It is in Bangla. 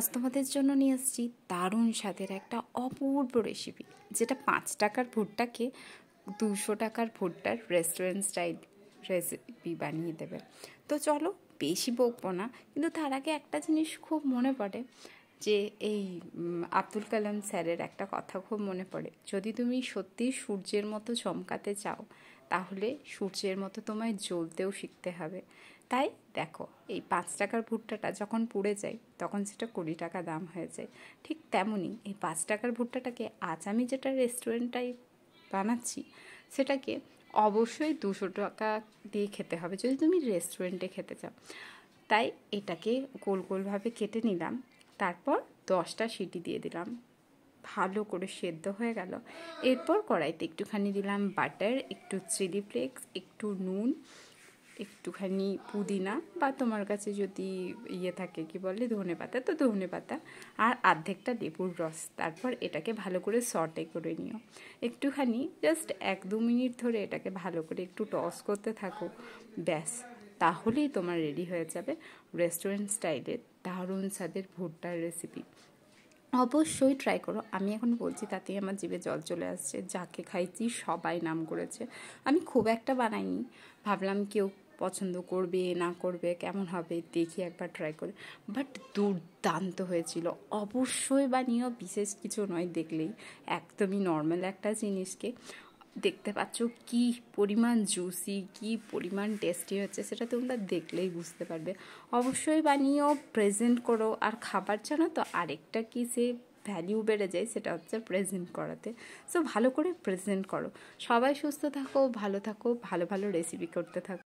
আজ তোমাদের জন্য নিয়ে এসেছি দারুণ স্বাদের একটা অপূর্ব রেসিপি, যেটা 5 টাকার ভুট্টাকে 200 টাকার ভুট্টার রেস্টুরেন্ট স্টাইল রেসিপি বানিয়ে দেবে। তো চলো, বেশি বকবো না, কিন্তু তার আগে একটা জিনিস খুব মনে পড়ে যে এই আব্দুল কালাম স্যারের একটা কথা খুব মনে পড়ে, যদি তুমি সত্যি সূর্যের মতো চমকাতে চাও তাহলে সূর্যের মতো তোমায় জ্বলতেও শিখতে হবে। তাই দেখো, এই 5 টাকার ভুট্টাটা যখন পুড়ে যায় তখন সেটা 20 টাকা দাম হয়ে যায়। ঠিক তেমনই এই 5 টাকার ভুট্টাটাকে আজ আমি যেটা রেস্টুরেন্টটাই বানাচ্ছি সেটাকে অবশ্যই 200 টাকা দিয়ে খেতে হবে যদি তুমি রেস্টুরেন্টে খেতে চাও। তাই এটাকে গোল গোলভাবে কেটে নিলাম, তারপর 10টা সিটি দিয়ে দিলাম, ভালো করে সেদ্ধ হয়ে গেল। এরপর কড়াইতে একটুখানি দিলাম বাটার, একটু চিলি ফ্লেক্স, একটু নুন, একটুখানি পুদিনা বা তোমার কাছে যদি থাকে কি বলে ধনে পাতা, তো ধনে পাতা, আর অর্ধেকটা লেবুর রস। তারপর এটাকে ভালো করে সটে করে নিও, একটুখানি জাস্ট 1-2 মিনিট ধরে এটাকে ভালো করে একটু টস করতে থাকো। ব্যাস, তাহলেই তোমার রেডি হয়ে যাবে রেস্টুরেন্ট স্টাইলের দারুণ স্বাদের ভুট্টার রেসিপি। অবশ্যই ট্রাই করো। আমি এখন বলছি তাতেই আমার জিভে জল চলে আসছে, যাকে খাইছি সবাই নাম করেছে। আমি খুব একটা বানাইনি, ভাবলাম কেউ পছন্দ করবে না করবে, কেমন হবে দেখি একবার ট্রাই করে, বাট দুর্দান্ত হয়েছিল। অবশ্যই বানিও, বিশেষ কিছু নয়, দেখলেই একদমই নর্মাল একটা জিনিসকে দেখতে পাচ্ছ কি পরিমাণ জুসি, কি পরিমাণ টেস্টি হচ্ছে সেটা তোমরা দেখলেই বুঝতে পারবে। অবশ্যই বানিয়েও প্রেজেন্ট করো। আর খাবার জানো তো আরেকটা কি সে ভ্যালিউ বেড়ে যায়, সেটা হচ্ছে প্রেজেন্ট করাতে। সো ভালো করে প্রেজেন্ট করো। সবাই সুস্থ থাকো, ভালো থাকো, ভালো ভালো রেসিপি করতে থাকো।